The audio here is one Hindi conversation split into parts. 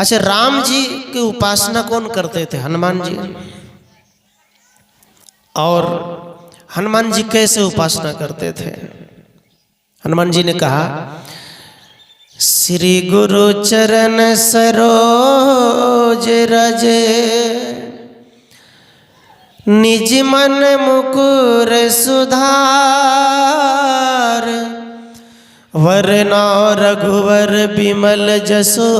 अच्छा, राम जी की उपासना कौन करते थे? हनुमान जी। और हनुमान जी कैसे उपासना करते थे? हनुमान जी ने कहा, श्री गुरु चरण सरोज रज, निज मन मुकुर सुधार, वरना रघुवर बिमल जसो,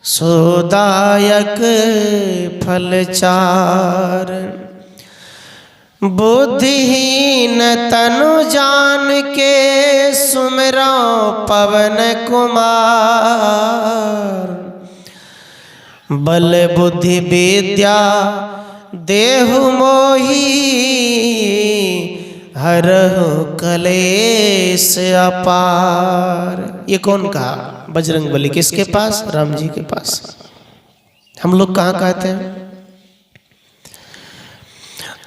सोदायक फल चार। बुद्धिहीन तनु जान के सुमिरो पवन कुमार, बल बुद्धि विद्या देहु मोही, हरहु कलेश अपार। ये कौन कहा? बजरंगबली। किसके पास? राम जी के पास। हम लोग कहाँ कहते हैं?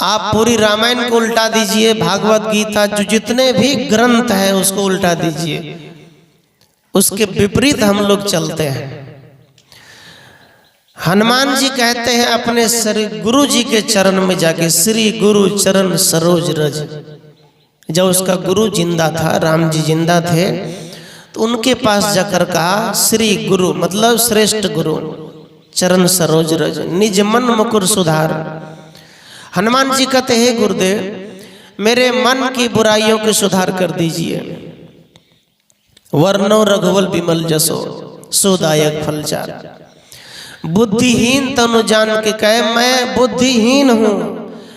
आप पूरी रामायण को उल्टा दीजिए, भागवत गीता, जो जितने भी ग्रंथ है उसको उल्टा दीजिए, उसके विपरीत हम लोग चलते हैं। हनुमान जी कहते हैं अपने श्री गुरु जी के चरण में जाके, श्री गुरु चरण सरोज रज। जब उसका गुरु जिंदा था, राम जी जिंदा थे, तो उनके पास जाकर कहा, श्री गुरु मतलब श्रेष्ठ गुरु, चरण सरोज रज, निज मन मुकुर सुधार। हनुमान जी कहते हैं, गुरुदेव मेरे मन की बुराइयों के सुधार कर दीजिए। वर्णो रघुवल बिमल जसो, सोदायक फल चार। बुद्धिहीन तनु जान के कहे, मैं बुद्धिहीन हूँ,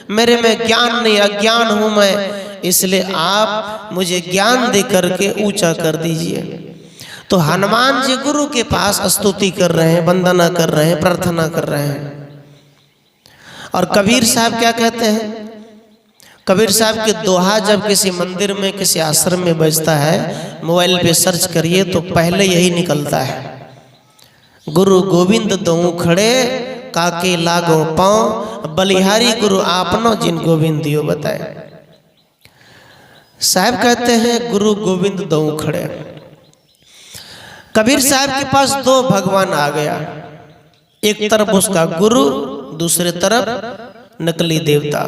मेरे में ज्ञान नहीं, अज्ञान हूँ मैं, इसलिए आप मुझे ज्ञान दे करके ऊंचा कर दीजिए। तो हनुमान जी गुरु के पास स्तुति कर रहे हैं, वंदना कर रहे हैं, प्रार्थना कर रहे हैं। और कबीर साहब क्या कहते हैं? कबीर साहब के दोहा जब किसी मंदिर में, किसी आश्रम में बजता है, मोबाइल पे सर्च करिए तो पहले यही निकलता है, गुरु गोविंद दोऊ खड़े, काके लागो पाँव, बलिहारी गुरु आपनो, जिन गोविंद दियो बताए। साहब कहते हैं गुरु गोविंद दोऊ खड़े। कबीर साहब के पास दो भगवान आ गया, एक तरफ उसका गुरु, दूसरे तरफ नकली देवता,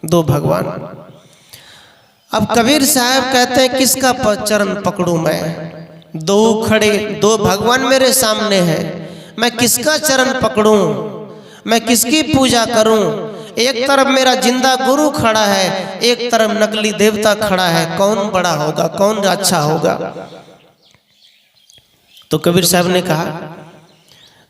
दो भगवान। अब कबीर साहब कहते हैं किसका चरण पकड़ूं मैं? दो खड़े, दो भगवान मेरे सामने हैं, मैं किसका चरण पकड़ूं? मैं किसकी पूजा करूं? एक तरफ मेरा जिंदा गुरु खड़ा है, एक तरफ नकली देवता खड़ा है, कौन बड़ा होगा, कौन अच्छा होगा? तो कबीर साहब ने कहा,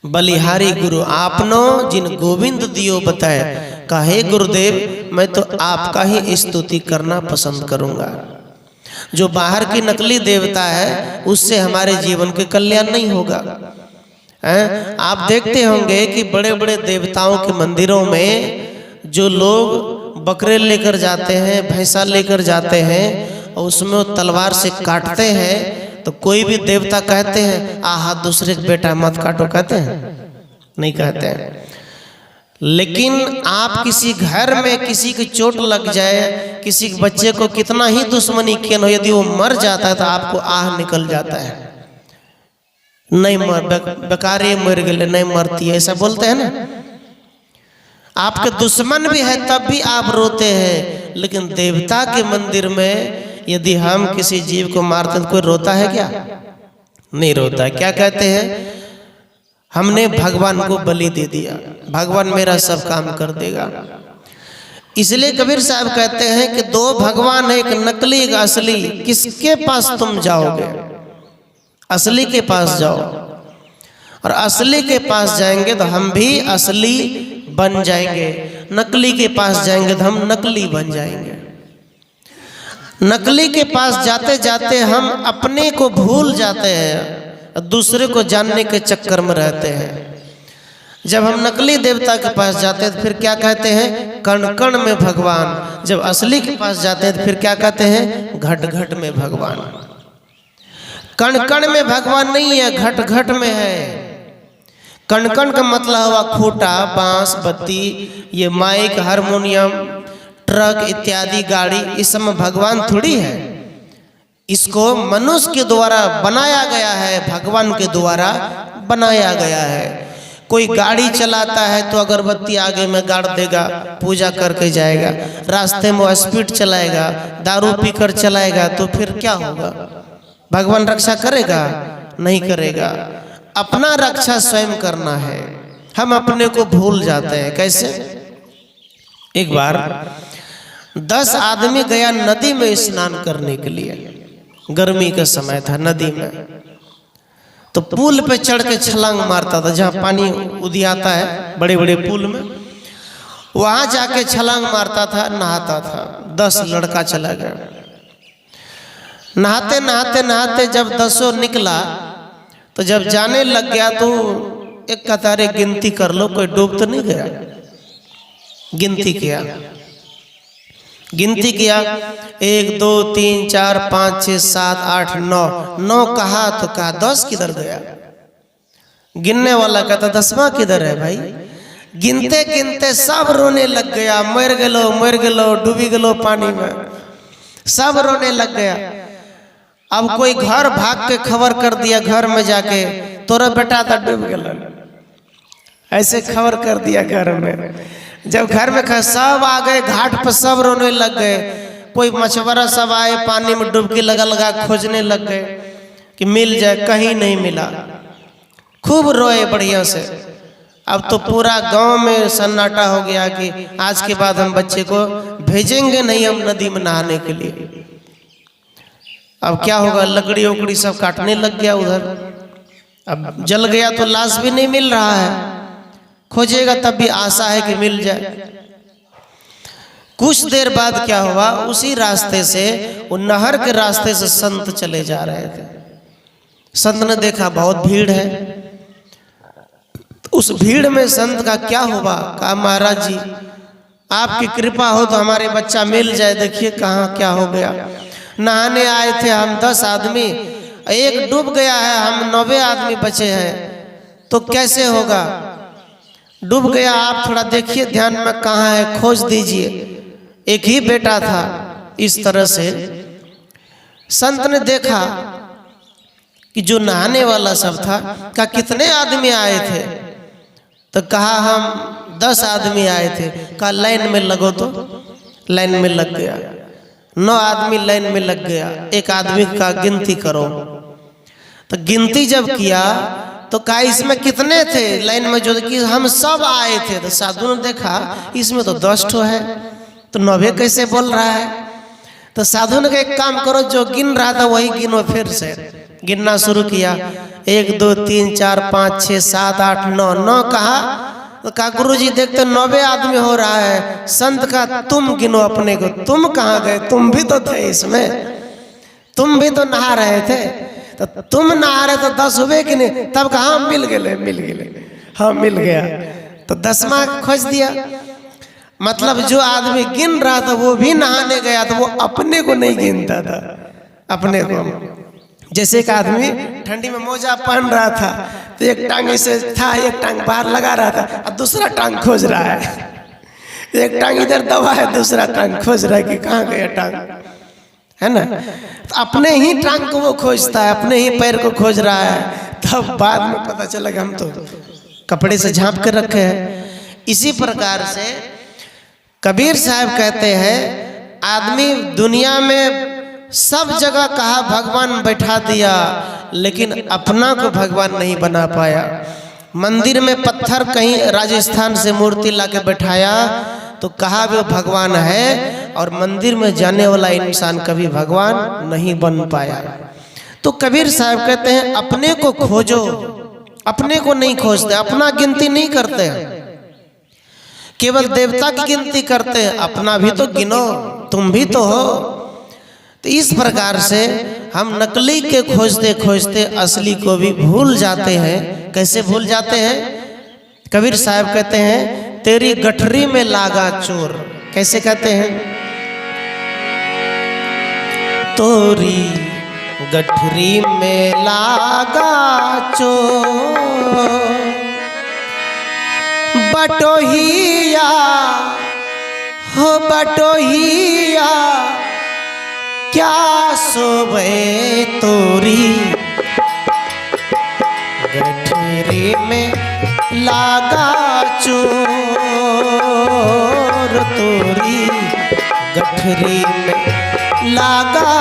बलिहारी गुरु आपनो, जिन गोविंद दियो बताए। कहे गुरुदेव मैं तो आपका ही स्तुति करना पसंद करूंगा, जो बाहर की नकली देवता है उससे हमारे जीवन के कल्याण नहीं होगा। आप देखते होंगे कि बड़े बड़े देवताओं के मंदिरों में जो लोग बकरे लेकर जाते हैं, भैंसा लेकर जाते हैं, और उसमें वो तलवार से काटते हैं, तो कोई भी देवता कहते हैं आहा दूसरे का बेटा मत काटो, कहते हैं? नहीं कहते हैं। लेकिन आप किसी घर में किसी की चोट लग जाए, किसी के बच्चे को कितना ही दुश्मनी किया हो, यदि वो मर जाता है तो आपको आह निकल जाता है, नहीं मर, बेकारे मर गए, नहीं मरती है, ऐसा बोलते हैं ना। आपके दुश्मन भी है तब भी आप रोते हैं, लेकिन देवता के मंदिर में यदि हम किसी जीव को मारते तो कोई रोता है क्या? नहीं रोता है। क्या कहते हैं? हमने भगवान को बलि दे दिया, भगवान मेरा सब काम कर देगा। इसलिए कबीर साहब कहते हैं कि दो भगवान है, एक नकली एक असली, किसके पास तुम जाओगे? असली के पास जाओ, और असली के पास जाएंगे तो हम भी असली बन जाएंगे, नकली के पास जाएंगे तो हम नकली बन जाएंगे। नकली के पास जाते जाते हम अपने को भूल जाते हैं, दूसरे को जानने के चक्कर में रहते हैं। जब हम नकली देवता के पास जाते हैं तो फिर क्या कहते हैं? कण कण में भगवान। जब असली के पास जाते हैं तो फिर क्या कहते हैं? घट घट में भगवान। कण कण में भगवान नहीं है, घट घट में है। कण कण का मतलब हुआ खूटा, बांस, बत्ती, ये माइक, हारमोनियम, ट्रक इत्यादि गाड़ी, इस सब में भगवान थोड़ी है। इसको मनुष्य के द्वारा बनाया गया है, भगवान के द्वारा बनाया गया है। कोई गाड़ी चलाता है तो अगरबत्ती आगे में गाड़ देगा, पूजा करके जाएगा। रास्ते में स्पीड चलाएगा, दारू पीकर चलाएगा तो फिर क्या होगा? भगवान रक्षा करेगा? नहीं करेगा। अपना रक्षा स्वयं करना है। हम अपने को भूल जाते हैं। कैसे? एक बार 10 आदमी गया नदी में स्नान करने के लिए। गर्मी का समय था, नदी में तो पुल पे चढ़ के छलांग मारता था। जहाँ पानी उदियाता है बड़े बड़े पुल में, वहां जाके छलांग मारता था, नहाता था। 10 लड़का चला गया। नहाते नहाते नहाते जब 10 निकला तो जब जाने लग गया तो एक कतारे गिनती कर लो, कोई डूब तो नहीं गया। गिनती किया 1 2 3 4 5 6 7 8 9 9 कहा तो कहा 10 किधर गया? गिनने वाला कहता 10वां किधर है भाई? गिनते गिनते सब रोने लग गया। मर गलो डूबी गलो पानी में, सब रोने लग गया। अब कोई घर भाग के खबर कर दिया घर में जाके, तोरा बेटा तो डूब गया। ऐसे खबर कर दिया घर में। जब घर में सब आ गए घाट पर, सब रोने लग गए। कोई मछुआरा सब आए, पानी में डुबकी लगा खोजने लग गए कि मिल जाए, कहीं नहीं मिला। खूब रोए बढ़िया से। अब तो पूरा गांव में सन्नाटा हो गया कि आज के बाद हम बच्चे को भेजेंगे नहीं हम नदी में नहाने के लिए। अब क्या होगा? लकड़ी उकड़ी सब काटने लग गया उधर। अब जल गया तो लाश भी नहीं मिल रहा है। खोजेगा तब भी आशा है कि मिल जाए। कुछ देर बाद क्या हुआ? उसी रास्ते से, वो नहर के रास्ते से संत चले जा रहे थे। संत ने देखा बहुत भीड़ है। उस भीड़ में संत का क्या हुआ? कहा महाराज जी आपकी कृपा हो तो हमारे बच्चा मिल जाए। देखिए कहाँ क्या हो गया। नहाने आए थे हम 10 आदमी, एक डूब गया है, हम 9 आदमी बचे हैं, तो कैसे होगा? डूब गया, आप थोड़ा देखिए ध्यान में कहाँ है, खोज दीजिए। एक ही बेटा था। इस तरह से संत ने देखा कि जो नहाने वाला सब था, कहा कितने आदमी आए थे? तो कहा हम 10 आदमी आए थे। कहा लाइन में लगो। तो लाइन में लग गया। 9 आदमी लाइन में लग गया। एक आदमी का गिनती करो। तो गिनती जब किया तो कहा इसमें कितने थे लाइन में? जो कि हम सब आए थे। तो साधु ने देखा इसमें तो 10 ठो है, तो 9 कैसे बोल रहा है? तो साधु ने कहा एक काम करो, जो गिन रहा था वही गिनो। फिर से गिनना शुरू किया। 1 2 3 4 5 6 7 8 9 9 कहा। तो कहा गुरुजी देखते 9 आदमी हो रहा है। संत का तुम गिनो अपने को। तुम कहाँ गए? तुम भी तो थे इसमें, तुम भी तो नहा रहे थे। तो तुम नहा रहे तो 10 हुए कि नहीं? तब कहा मिल गए। हाँ मिल गया। तो 10वां खोज दिया। मतलब जो आदमी गिन रहा था वो भी नहाने गया था, वो अपने को नहीं गिनता था। अपने को, जैसे एक आदमी ठंडी में मोजा पहन रहा था तो एक टांग ऐसे था, एक टांग बाहर लगा रहा था और दूसरा टांग खोज रहा है। एक टांग इधर दबा है, दूसरा टांग खोज रहा है कि कहाँ गया टांग, है ना? तो अपने ही टांग को वो खोजता है, अपने ही पैर को खोज रहा है। तब बाद में पता चला कि हम तो कपड़े से झांप कर रखे हैं। इसी प्रकार से कबीर साहब कहते हैं आदमी दुनिया में सब जगह कहा भगवान बैठा दिया, लेकिन अपना को भगवान नहीं बना पाया। मंदिर में पत्थर कहीं राजस्थान से मूर्ति लाके बैठाया तो कहा वो भगवान है, और मंदिर में जाने वाला इंसान कभी भगवान नहीं बन पाया। तो कबीर साहब कहते हैं अपने को खोजो, अपने को नहीं खोजते, अपना गिनती नहीं करते हैं, केवल देवता की गिनती करते हैं। अपना भी तो गिनो, तुम भी तो हो। तो इस प्रकार से हम नकली के खोजते खोजते असली को भी भूल जाते हैं। कैसे भूल जाते हैं? कबीर साहब कहते हैं तेरी गठरी में लागा चोर। कैसे कहते हैं? तोरी गठरी में लागा चोर, बटोहिया हो बटोहिया, क्या सोवे तोरी गठरी में लागा चोर तोरी गठरी में लागा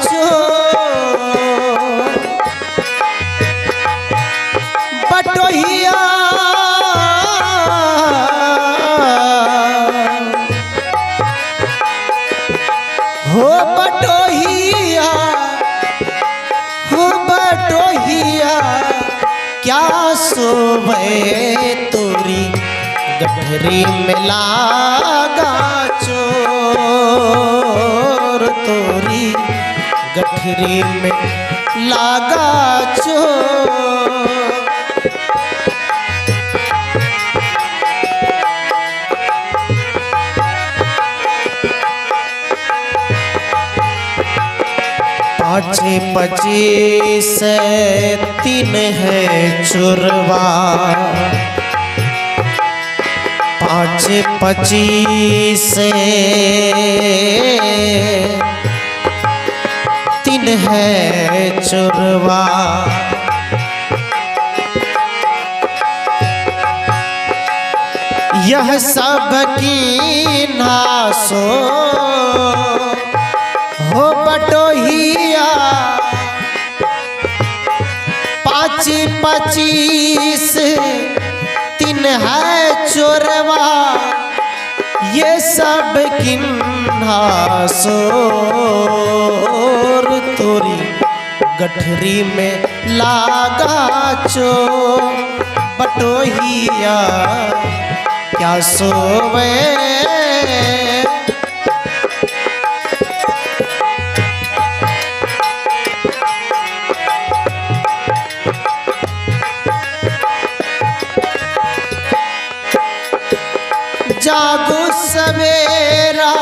चोर बटोहिया हो बटोहिया हो बटोहिया क्या सोवे तोरी गठरी में लागा चोर तोरी गठरी में लागा चोर पाँचे 25 3 है चोरवा 5 25 3 है चोरवा यह सब की नासो हो बटोहिया 5 25 3 है चोरवा ये सब किन्हा सोर तोरी गठरी में लागा चोर बटोहिया क्या सोवे जागो सवेरा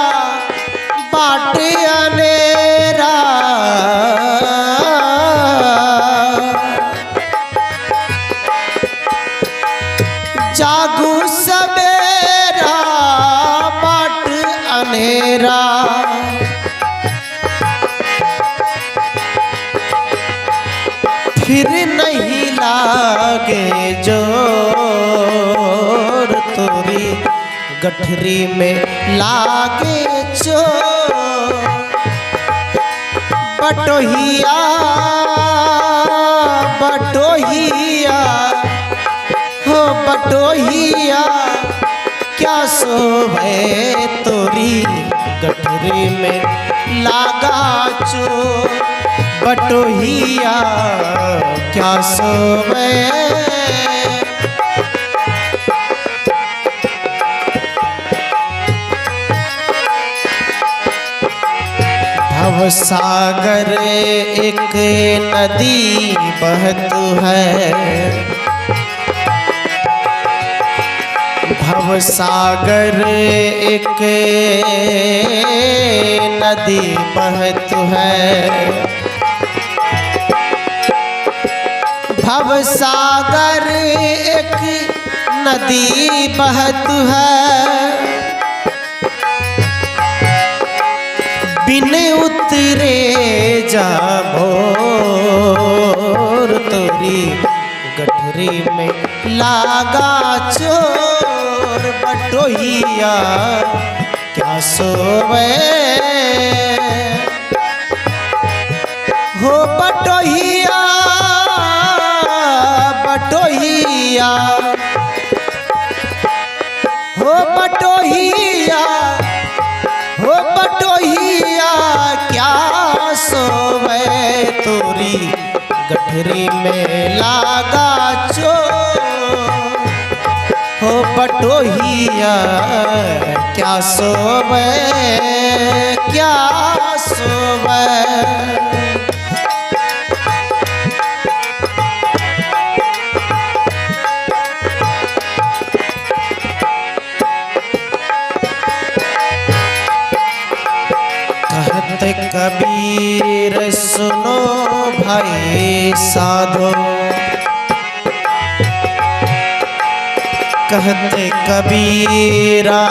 बाट अनेरा जागो सवेरा बाट अनेरा फिर नहीं लागे जोर तोरी गठरी में लागे चोर बटोहिया बटोहिया हो बटोहिया क्या सोवे तोरी गठरी में लागा चोर बटोहिया क्या सोवे भवसागर एक नदी बहत है भवसागर एक नदी बहत है भवसागर एक नदी बहत है बिन उतरे जामोर तोरी गठरी में लागा चोर बटोहिया क्या सोवे हो बटोहिया बटोहिया हो बटोहिया हो बटोहिया क्या सोवे तोरी गठरी में लागा चोर हो बटोहिया क्या सोवे क्या सोवे कबीर सुनो भाई साधो कहते कबीरा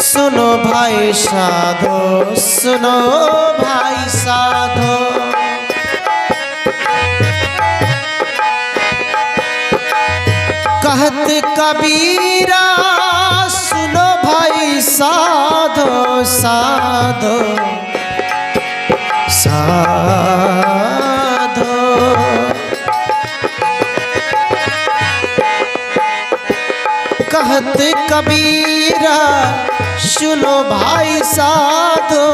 सुनो भाई साधो, सुनो भाई साधो। कहते कबीरा सुनो भाई साधो साधो साधो। कहते कबीरा सुनो भाई साधो।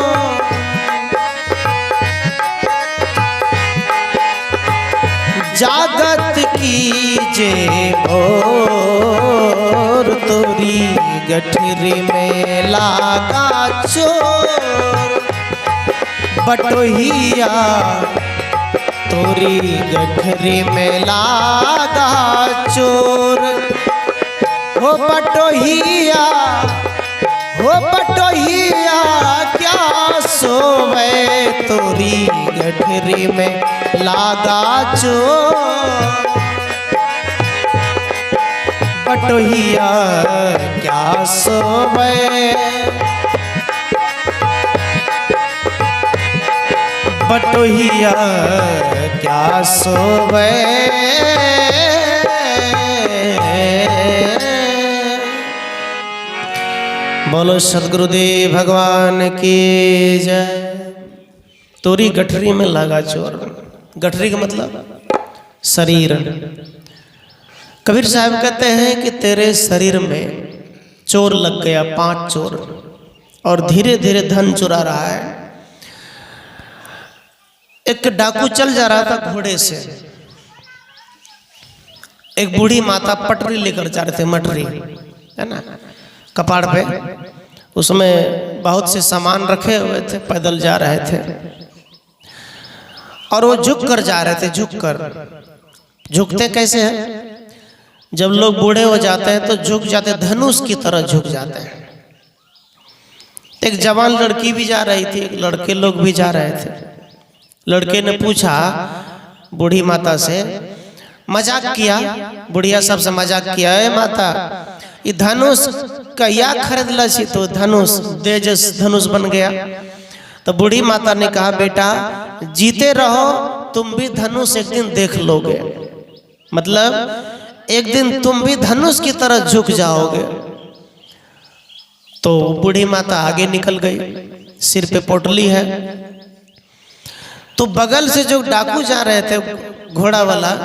जागत की जे भोर तोरी गठरी में लागा चोर। बटोहिया तोरी गठरी में लागा चोर। हो बटोहिया, हो बटोहिया क्या सोवे तोरी गठरी में लागा चोर। बटोहिया क्या सोवे, बटोहिया क्या सोवे। बोलो सदगुरुदेव भगवान की जय। तोरी गठरी में लगा चोर। गठरी का मतलब शरीर। कबीर साहब कहते हैं कि तेरे शरीर में चोर लग गया, 5 चोर, और धीरे धीरे धन चुरा रहा है। एक डाकू चल जा रहा था घोड़े से। एक बूढ़ी माता पटरी लेकर जा रहे थे, मटरी है ना, कपाड़ पे। उसमें बहुत से सामान रखे हुए थे, पैदल जा रहे थे और वो झुक कर जा रहे थे। झुक कर, झुकते कैसे हैं? जब लोग बूढ़े हो जाते हैं तो झुक जाते, धनुष की तरह झुक जाते हैं। एक जवान लड़की भी जा रही थी, एक लड़के लोग भी जा रहे थे। लड़के ने पूछा बूढ़ी माता से, मजाक किया, बुढ़िया सबसे मजाक किया, है माता ये धनुष कहिया खरीदला छी? तो धनुष तेजस धनुष बन गया। तो बूढ़ी माता ने कहा, बेटा जीते रहो, तुम भी धनुष एक दिन देख लोगे। मतलब एक दिन तुम भी धनुष की तरह झुक जाओगे। तो बूढ़ी माता आगे निकल गई, सिर पे पोटली है। तो बगल से जो डाकू जा रहे थे घोड़ा वाला,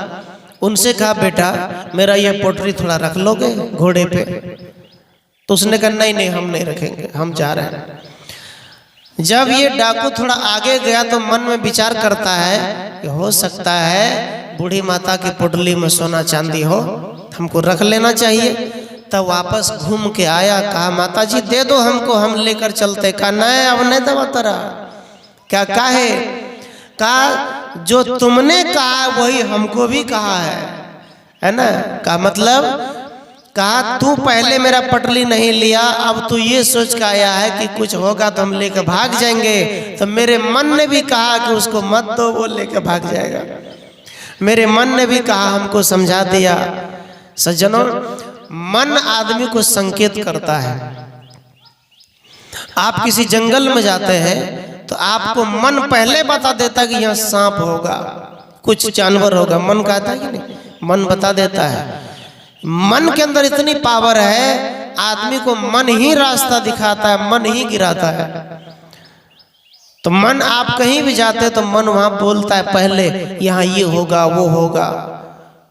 उनसे कहा, बेटा मेरा ये पोटली थोड़ा रख लोगे घोड़े पे? तो उसने कहा, नहीं नहीं हम नहीं रखेंगे, हम जा रहे हैं। जब ये डाकू थोड़ा आगे गया तो मन में विचार करता है कि हो सकता है बूढ़ी माता की पोटली में सोना चांदी हो, हमको रख लेना चाहिए। तब वापस घूम के आया, कहा माता जी दे दो हमको, हम लेकर चलते। कहा नहीं, अब नहीं दवा तरा। क्या काहे? कहा जो तुमने कहा वही हमको भी कहा है ना। का मतलब, कहा तू पहले मेरा पटली नहीं लिया, अब तू ये सोच कर आया है कि कुछ होगा तो हम लेकर भाग जाएंगे। तो मेरे मन ने भी कहा कि उसको मत दो, वो लेकर भाग जाएगा। मेरे मन ने भी कहा, हमको समझा दिया। सज्जनों, मन आदमी को संकेत करता है। आप किसी जंगल में जाते हैं तो आपको मन पहले बता देता है कि यहाँ सांप होगा, कुछ जानवर होगा। मन कहता है कि नहीं? मन बता देता है। मन के अंदर इतनी पावर है, आदमी को मन ही रास्ता दिखाता है, मन ही गिराता है। तो मन, आप कहीं भी जाते हैं तो मन वहां बोलता है पहले, यहाँ ये होगा वो होगा।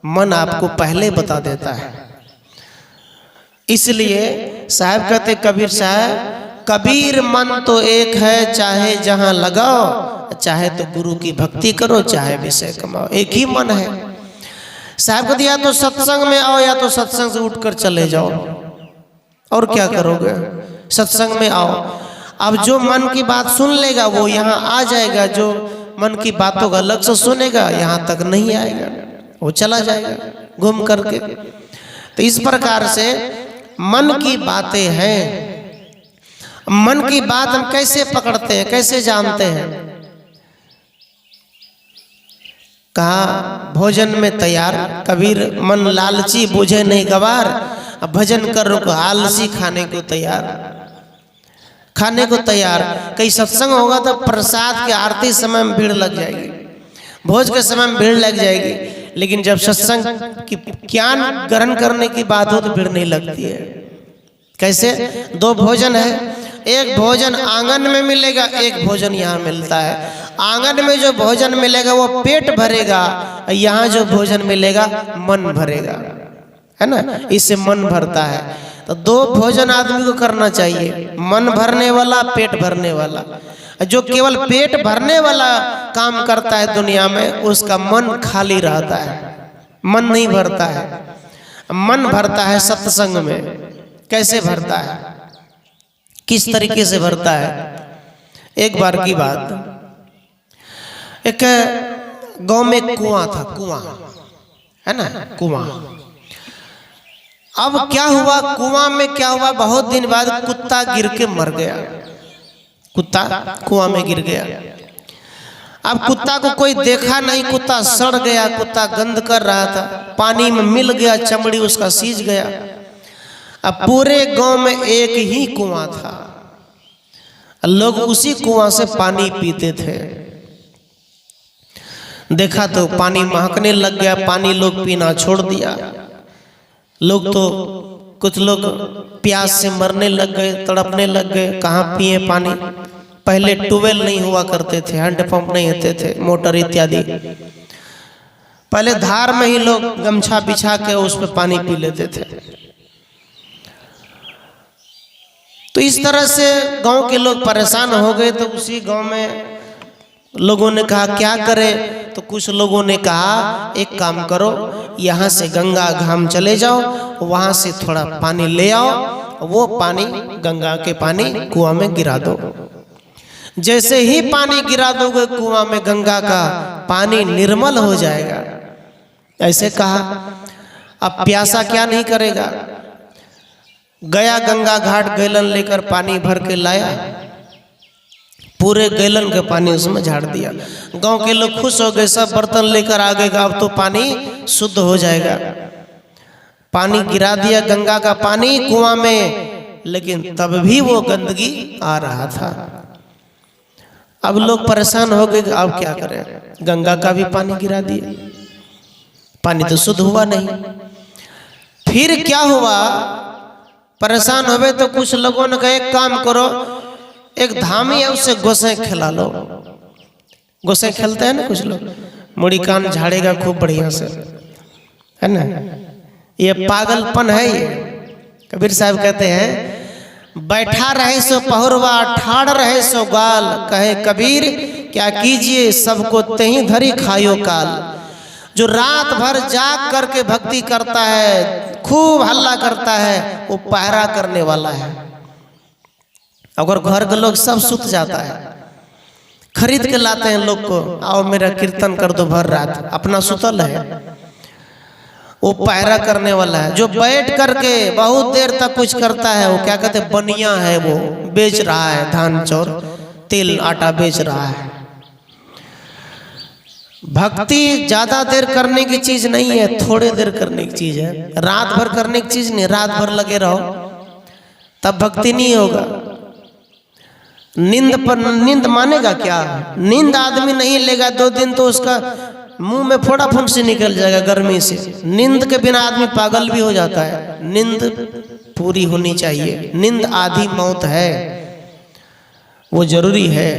मन आपको पहले बता देता है। इसलिए साहब कहते, कबीर साहब, कबीर मन तो एक है, चाहे जहां लगाओ, चाहे तो गुरु की भक्ति करो, चाहे विषय कमाओ, एक ही मन है। साहब को दिया तो सत्संग में आओ, या तो सत्संग से उठकर चले जाओ, और क्या करोगे? सत्संग में आओ। अब जो मन की बात सुन लेगा वो यहाँ आ जाएगा, जो मन की बातों का अलग से सुनेगा यहाँ तक नहीं आएगा, वो चला जाएगा घूम करके। तो इस प्रकार से मन की बातें हैं। मन की बात हम कैसे पकड़ते हैं, कैसे जानते हैं? कहा भोजन में तैयार, कबीर मन लालची बूझे नहीं गवार, भजन कर रुक आलसी खाने को तैयार। खाने को तैयार। कहीं सत्संग होगा तो प्रसाद के आरती समय में भीड़ लग जाएगी, भोज के समय में भीड़ लग जाएगी, लेकिन जब सत्संग की ज्ञान ग्रहण करने की बात हो तो भीड़ नहीं लगती है। कैसे? दो भोजन है, एक भोजन आंगन में मिलेगा, एक भोजन यहाँ मिलता है। आंगन में जो भोजन मिलेगा वो पेट भरेगा, यहाँ जो भोजन मिलेगा मन भरेगा, है ना, इससे मन भरता है। तो दो भोजन आदमी को करना चाहिए, मन भरने वाला, पेट भरने वाला। जो केवल पेट भरने वाला काम करता है दुनिया में, उसका मन खाली रहता है, मन नहीं भरता है। मन भरता है सत्संग में। कैसे भरता है, किस तरीके से भरता है? एक बार की बात, एक गांव में कुआं था, कुआं है ना, कुआं। अब क्या हुआ, कुआं में क्या हुआ, बहुत दिन बाद कुत्ता गिर के मर गया, कुत्ता कुआं में गिर गया। अब कुत्ता को कोई देखा नहीं, कुत्ता सड़ गया, कुत्ता गंध कर रहा था, पानी में मिल गया, चमड़ी उसका सीज गया। अब पूरे गांव में एक ही कुआं था, लोग उसी कुआं से पानी पीते थे। देखा तो पानी महकने लग गया, पानी लोग पीना छोड़ दिया। लोग तो कुछ लोग प्यास से मरने लग गए, तड़पने लग गए, कहाँ पिए पानी। पहले ट्यूबवेल नहीं हुआ करते थे, हैंडपंप नहीं होते थे, मोटर इत्यादि। पहले धार में ही लोग गमछा बिछा के उस पर पानी पी लेते थे। तो इस तरह से गांव के लोग परेशान हो गए। तो उसी गांव में लोगों ने कहा क्या करें? तो कुछ लोगों ने कहा एक काम करो, यहाँ से गंगा घाम चले जाओ, वहाँ से थोड़ा पानी ले आओ, वो पानी गंगा के पानी कुआं में गिरा दो। जैसे ही पानी गिरा दोगे कुआं में, गंगा का पानी निर्मल हो जाएगा। ऐसे कहा। अब प्यासा क्या नहीं करेगा, गया गंगा घाट, गैलन लेकर पानी भर के लाया, पूरे गैलन के पानी उसमें झाड़ दिया। गांव के लोग खुश हो गए, सब बर्तन लेकर आ गए, अब तो पानी शुद्ध हो जाएगा। पानी गिरा दिया गंगा का पानी कुआं में, लेकिन तब भी वो गंदगी आ रहा था। अब लोग परेशान हो गए, अब क्या करें? गंगा का भी पानी गिरा दिया, पानी तो शुद्ध हुआ नहीं। फिर क्या हुआ? परेशान हो गए तो कुछ लोगों ने कहा एक काम करो, एक धामी है उससे गोसाई खिला लो। गोसाई खेलते हैं ना कुछ लोग, मुड़ी कान झाड़ेगा खूब बढ़िया से, है ना। ये पागलपन है। ये कबीर साहब कहते हैं, बैठा रहे सो पहुरवा, ठाड़ रहे सो गाल, कहे कबीर क्या कीजिए सबको तेही धरी खायो काल। जो रात भर जाग करके भक्ति करता है, खूब हल्ला करता है, वो पहरा करने वाला है। अगर घर के लोग सब सुत जाता है, खरीद के लाते हैं लोग को, आओ मेरा कीर्तन कर दो भर रात, अपना सुतल है, वो पहरा करने वाला है। जो बैठ करके बहुत देर तक कुछ करता है, वो क्या कहते हैं, बनिया है, वो बेच रहा है, धान चाउर तेल आटा बेच रहा है। भक्ति ज्यादा देर करने की चीज नहीं है, थोड़े देर करने की चीज है। रात भर करने की चीज नहीं, रात भर लगे रहो तब भक्ति नहीं होगा। नींद पर नींद मानेगा क्या? नींद आदमी नहीं लेगा 2 दिन तो उसका मुंह में फोड़ा फुंसी निकल जाएगा गर्मी से। नींद के बिना आदमी पागल भी हो जाता है। नींद पूरी होनी चाहिए। नींद आधी मौत है, वो जरूरी है।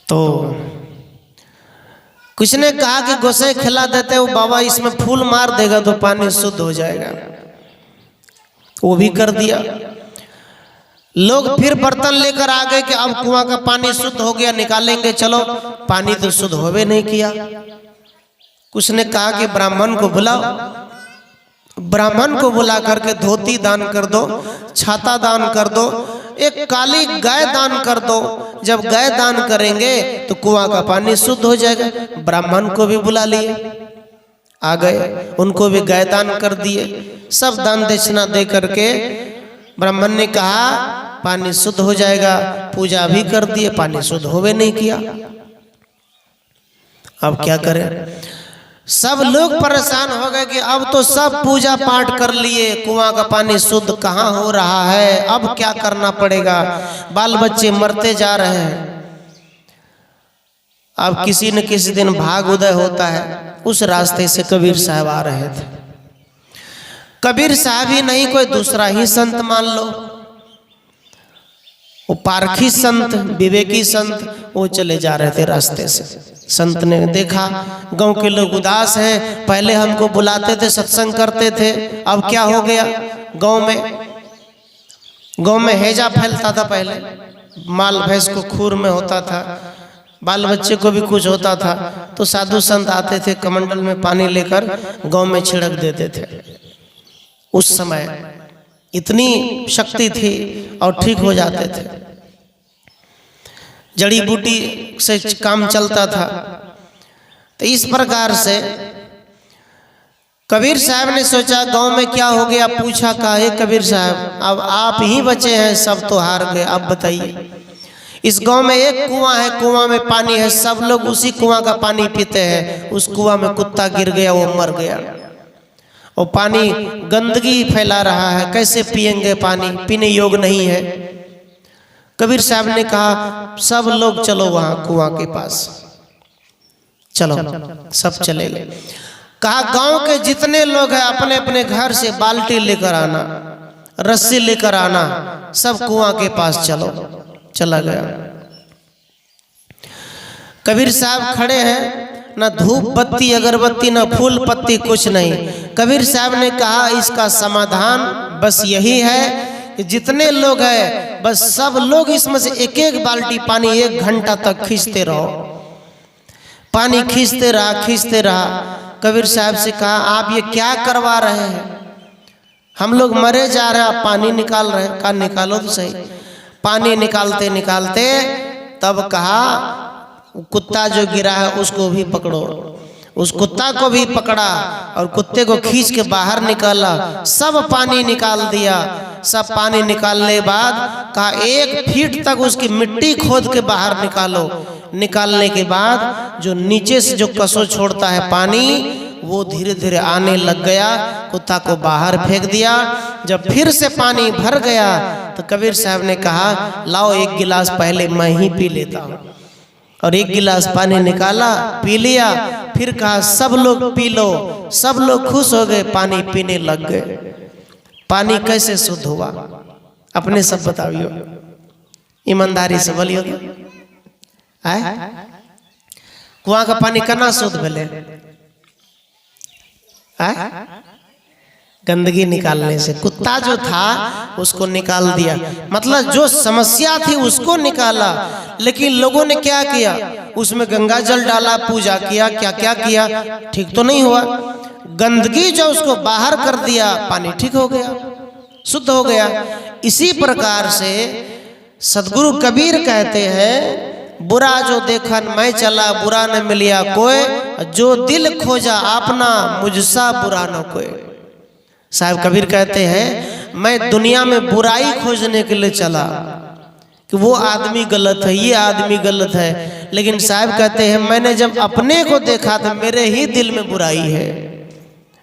तो कुछ ने कहा कि गोसाई खिला देते हैं, वो बाबा इसमें फूल मार देगा तो पानी शुद्ध हो जाएगा, वो भी कर दिया। लोग फिर बर्तन लेकर आ गए कि अब कुआं का पानी शुद्ध हो गया, निकालेंगे, चलो। पानी तो शुद्ध होवे नहीं किया। कुछ ने कहा कि ब्राह्मण को बुलाओ, ब्राह्मण को बुला करके धोती दान कर दो, छाता दान कर दो, एक काली गाय दान कर दो। जब गाय दान करेंगे तो कुआं का पानी शुद्ध हो जाएगा। ब्राह्मण को भी बुला लिए, आ गए, उनको भी गाय दान कर दिए। सब दान दक्षिणा दे करके ब्राह्मण ने कहा पानी शुद्ध हो जाएगा, पूजा भी कर दिए, पानी शुद्ध होवे नहीं किया। अब क्या करें? सब लोग परेशान हो गए कि अब तो सब पूजा पाठ कर लिए, कुआं का पानी शुद्ध कहाँ हो रहा है, अब क्या करना पड़ेगा, बाल बच्चे मरते जा रहे हैं। अब किसी न किसी दिन भाग उदय होता है, उस रास्ते से कबीर साहब आ रहे थे। कबीर साहब ही नहीं, कोई दूसरा ही संत मान लो, वो पारखी संत, विवेकी संत, वो चले जा रहे थे रास्ते से। संत ने देखा गांव के लोग उदास हैं, पहले हमको बुलाते थे, सत्संग करते थे, अब क्या हो गया, गांव में हैजा फैलता था, पहले माल भैंस को खूर में होता था, बाल बच्चे को भी कुछ होता था, तो साधु संत आते थे, कमंडल में पानी लेकर गांव में छिड़क देते थे। उस समय इतनी शक्ति थी और ठीक हो जाते थे, जड़ी बूटी से काम चलता था। तो इस प्रकार से कबीर साहब ने सोचा गांव में क्या हो गया, पूछा काहे कबीर साहब, अब आप ही बचे हैं, सब तो हार गए, अब बताइए। इस गांव में एक कुआं है, कुआं में पानी है, सब लोग उसी कुआं का पानी पीते हैं, उस कुआं में कुत्ता गिर गया, वो मर गया, और पानी गंदगी फैला रहा है, कैसे पिएंगे पानी, पीने योग्य नहीं है। कबीर साहब ने कहा सब लोग चलो वहां कुआं के पास, चलो, सब चले गए। कहा गांव के जितने लोग हैं अपने अपने घर से बाल्टी लेकर आना, रस्सी लेकर आना, सब कुआं के पास चलो। चला गया। कबीर साहब खड़े हैं, ना धूप बत्ती अगरबत्ती, ना फूल पत्ती, कुछ नहीं। कबीर साहब ने कहा इसका समाधान बस यही है कि जितने लोग हैं बस सब लोग इसमें से एक एक बाल्टी पानी 1 घंटा तक खींचते रहो। पानी खींचते रहा। कबीर साहब से कहा आप ये क्या करवा रहे हैं, हम लोग मरे जा रहे हैं, आप पानी निकाल रहे हैं। कहा निकालो तो सही। पानी निकालते निकालते तब कहा कुत्ता जो गिरा है उसको भी पकड़ो। उस कुत्ता को भी पकड़ा और कुत्ते को खींच के बाहर निकाला, सब पानी निकाल दिया। सब पानी निकालने के बाद कहा 1 फीट तक उसकी मिट्टी खोद के बाहर निकालो। निकालने के बाद जो नीचे से जो कसो छोड़ता है पानी, वो धीरे धीरे आने लग गया। कुत्ता को बाहर फेंक दिया। जब फिर से पानी भर गया तो कबीर साहब ने कहा लाओ 1 गिलास पहले मैं ही पी लेता हूँ। और 1 गिलास पानी निकाला, पी लिया। फिर कहा सब लोग पी लो। सब लोग खुश हो गए, पानी पीने लग गए। पानी कैसे शुद्ध हुआ अपने सब बताइयो, ईमानदारी से बोलियो। कुआं का पानी करना शुद्ध भेले, गंदगी निकालने से। कुत्ता जो था उसको निकाल दिया, मतलब जो समस्या थी उसको निकाला। लेकिन लोगों ने क्या किया, उसमें गंगा जल डाला, पूजा किया, क्या क्या किया, ठीक तो नहीं हुआ। गंदगी जो उसको बाहर कर दिया, पानी ठीक हो गया, शुद्ध हो गया। इसी प्रकार से सदगुरु कबीर कहते हैं बुरा जो देखन मैं चला, बुरा न मिलिया कोई, जो दिल खोजा अपना मुझसा बुरा न कोई। साहब कबीर कहते हैं मैं दुनिया में बुराई खोजने के लिए चला कि वो आदमी गलत है, ये आदमी गलत है। लेकिन साहब कहते हैं मैंने जब अपने को देखा तो मेरे ही दिल में बुराई है,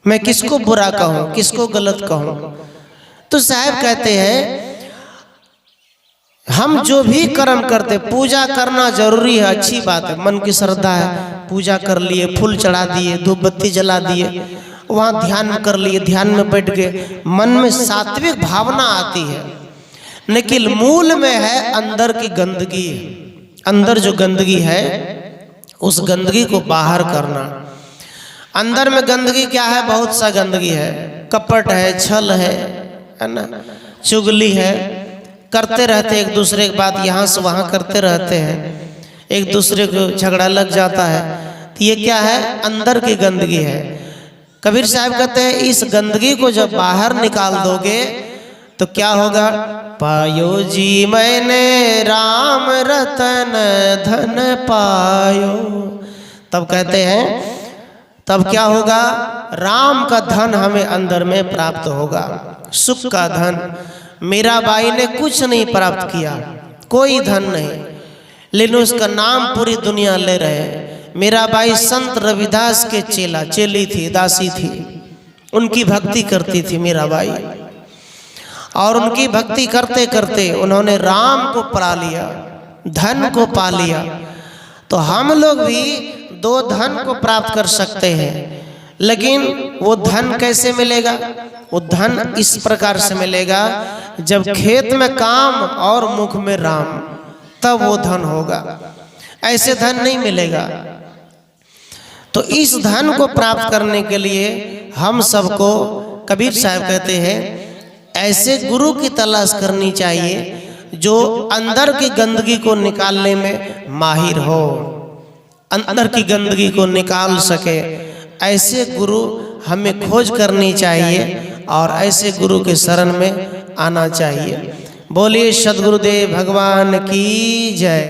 मैं किसको बुरा कहूँ, किसको गलत कहूँ। तो साहब कहते हैं हम जो भी कर्म करते, पूजा करना जरूरी है, अच्छी बात है, मन की श्रद्धा है, पूजा कर लिए, फूल चढ़ा दिए, धूप बत्ती जला दिए, वहाँ ध्यान कर लिए, ध्यान में बैठ गए, मन में सात्विक भावना आती है। लेकिन मूल में है अंदर की गंदगी। अंदर जो गंदगी है उस गंदगी को बाहर करना। अंदर में गंदगी क्या है, बहुत सा गंदगी है, कपट है, छल है ना, चुगली है, करते रहते एक दूसरे की बात यहाँ से वहाँ करते रहते हैं, एक दूसरे को झगड़ा लग जाता है। तो ये क्या है, अंदर की गंदगी है। कबीर साहब कहते हैं इस गंदगी को जब बाहर निकाल दोगे तो क्या होगा, पायो जी मैंने राम रतन धन पायो। तब कहते हैं तब क्या होगा, राम का धन हमें अंदर में प्राप्त होगा, सुख का धन। मीराबाई ने कुछ नहीं प्राप्त किया, कोई धन नहीं, लेकिन उसका नाम पूरी दुनिया ले रहे हैं। मीराबाई संत रविदास के चेली थी, दासी थी। उनकी भक्ति करती थी मीराबाई, और उनकी भक्ति करते करते उन्होंने राम को पा लिया, धन को पा लिया। तो हम लोग भी दो धन को प्राप्त कर सकते हैं, लेकिन वो धन कैसे मिलेगा? वो धन इस प्रकार से मिलेगा, जब खेत में काम और मुख में राम, तब वो धन होगा। ऐसे धन नहीं मिलेगा। तो इस धन को प्राप्त करने के लिए हम सबको, कबीर साहब कहते हैं, ऐसे गुरु की तलाश करनी चाहिए जो अंदर की गंदगी को निकालने में माहिर हो, अंदर की गंदगी को निकाल सके। ऐसे गुरु हमें खोज करनी चाहिए और ऐसे गुरु के शरण में आना चाहिए। बोलिए सद्गुरुदेव भगवान की जय।